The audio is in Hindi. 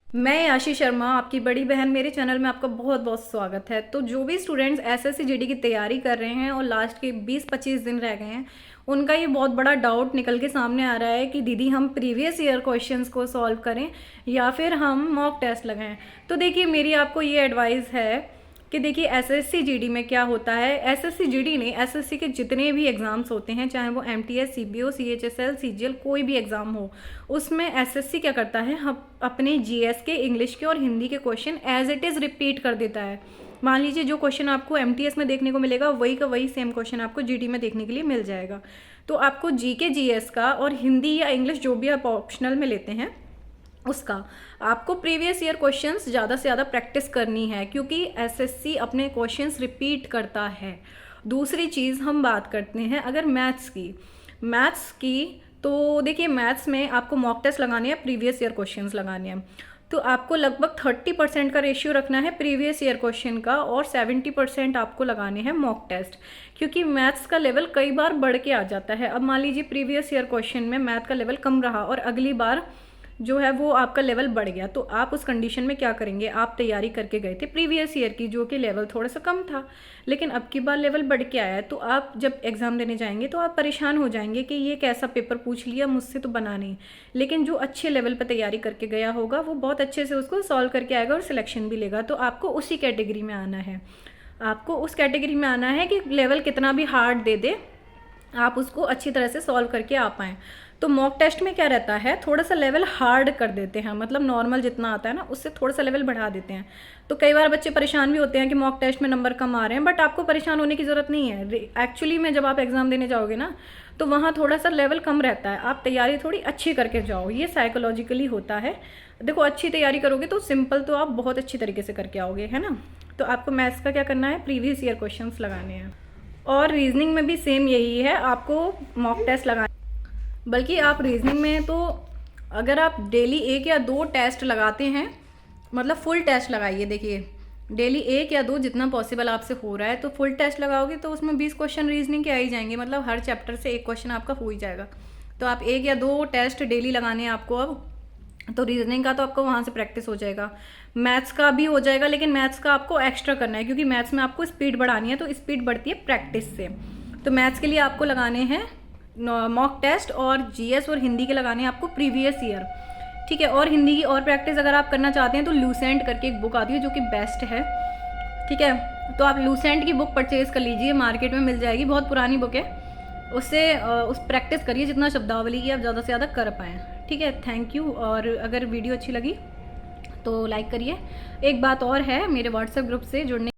मैं आशी शर्मा, आपकी बड़ी बहन, मेरे चैनल में आपका बहुत बहुत स्वागत है। तो जो भी स्टूडेंट्स एसएससी जीडी की तैयारी कर रहे हैं और लास्ट के 20-25 दिन रह गए हैं, उनका ये बहुत बड़ा डाउट निकल के सामने आ रहा है कि दीदी हम प्रीवियस ईयर क्वेश्चंस को सॉल्व करें या फिर हम मॉक टेस्ट लगाएं। तो देखिए, मेरी आपको ये एडवाइस है कि देखिए एसएससी जीडी में क्या होता है। एसएससी जीडी ने एसएससी के जितने भी एग्ज़ाम्स होते हैं, चाहे वो एमटीएस, सीबीओ, सीएचएसएल, सीजीएल, कोई भी एग्ज़ाम हो, उसमें एसएससी क्या करता है, हम अपने जीएस के, इंग्लिश के और हिंदी के question as it is repeat कर देता है। मान लीजिए जो क्वेश्चन आपको एमटीएस में देखने को मिलेगा, वही का वही सेम क्वेश्चन आपको जीडी में देखने के लिए मिल जाएगा। तो आपको जीके, जीएस का और हिंदी या इंग्लिश जो भी आप ऑप्शनल में लेते हैं उसका आपको प्रीवियस ईयर क्वेश्चंस ज़्यादा से ज़्यादा प्रैक्टिस करनी है, क्योंकि एसएससी अपने क्वेश्चंस रिपीट करता है। दूसरी चीज़ हम बात करते हैं अगर मैथ्स की तो देखिए मैथ्स में आपको मॉक टेस्ट लगाने हैं, प्रीवियस ईयर क्वेश्चंस लगाने हैं। तो आपको लगभग 30% का रेशियो रखना है प्रीवियस ईयर क्वेश्चन का और 70% आपको लगाने हैं मॉक टेस्ट, क्योंकि मैथ्स का लेवल कई बार बढ़ के आ जाता है। अब मान लीजिए प्रीवियस ईयर क्वेश्चन में मैथ का लेवल कम रहा और अगली बार जो है वो आपका लेवल बढ़ गया, तो आप उस कंडीशन में क्या करेंगे। आप तैयारी करके गए थे प्रीवियस ईयर की, जो कि लेवल थोड़ा सा कम था, लेकिन अब की बार लेवल बढ़ के आया है, तो आप जब एग्ज़ाम देने जाएंगे तो आप परेशान हो जाएंगे कि ये कैसा पेपर पूछ लिया, मुझसे तो बना नहीं। लेकिन जो अच्छे लेवल पर तैयारी करके गया होगा वो बहुत अच्छे से उसको सॉल्व करके आएगा और सिलेक्शन भी लेगा। तो आपको उसी कैटेगरी में आना है, आपको उस कैटेगरी में आना है कि लेवल कितना भी हार्ड दे दे, आप उसको अच्छी तरह से सॉल्व करके आ पाएँ। तो मॉक टेस्ट में क्या रहता है, थोड़ा सा लेवल हार्ड कर देते हैं, मतलब नॉर्मल जितना आता है ना उससे थोड़ा सा लेवल बढ़ा देते हैं। तो कई बार बच्चे परेशान भी होते हैं कि मॉक टेस्ट में नंबर कम आ रहे हैं, बट आपको परेशान होने की ज़रूरत नहीं है। एक्चुअली में जब आप एग्ज़ाम देने जाओगे ना, तो वहाँ थोड़ा सा लेवल कम रहता है, आप तैयारी थोड़ी अच्छी करके जाओ, ये साइकोलॉजिकली होता है। देखो, अच्छी तैयारी करोगे तो सिंपल तो आप बहुत अच्छी तरीके से करके आओगे, है ना। तो आपको मैथ्स का क्या करना है, प्रीवियस ईयर क्वेश्चन लगाने हैं। और रीजनिंग में भी सेम यही है, आपको मॉक टेस्ट लगाना। बल्कि आप रीजनिंग में तो अगर आप डेली 1 या 2 टेस्ट लगाते हैं, मतलब फुल टेस्ट लगाइए। देखिए, डेली 1 या 2 जितना पॉसिबल आपसे हो रहा है, तो फुल टेस्ट लगाओगे तो उसमें 20 क्वेश्चन रीजनिंग के आ ही जाएंगे, मतलब हर चैप्टर से 1 क्वेश्चन आपका हो ही जाएगा। तो आप 1 या 2 टेस्ट डेली लगाने हैं आपको अब, तो रीजनिंग का तो आपको वहाँ से प्रैक्टिस हो जाएगा, मैथ्स का भी हो जाएगा। लेकिन मैथ्स का आपको एक्स्ट्रा करना है, क्योंकि मैथ्स में आपको स्पीड बढ़ानी है, तो स्पीड बढ़ती है प्रैक्टिस से। तो मैथ्स के लिए आपको लगाने हैं मॉक टेस्ट, और जीएस और हिंदी के लगाने हैं आपको प्रीवियस ईयर, ठीक है। और हिंदी की और प्रैक्टिस अगर आप करना चाहते हैं तो लूसेंट करके एक बुक आती है जो कि बेस्ट है, ठीक है। तो आप लूसेंट की बुक परचेज़ कर लीजिए, मार्केट में मिल जाएगी, बहुत पुरानी बुक है। उससे उस प्रैक्टिस करिए जितना शब्दावली की आप ज़्यादा से ज़्यादा कर पाएँ, ठीक है। Thank you. और अगर वीडियो अच्छी लगी तो लाइक करिए। एक बात और है, मेरे व्हाट्सएप ग्रुप से जुड़ने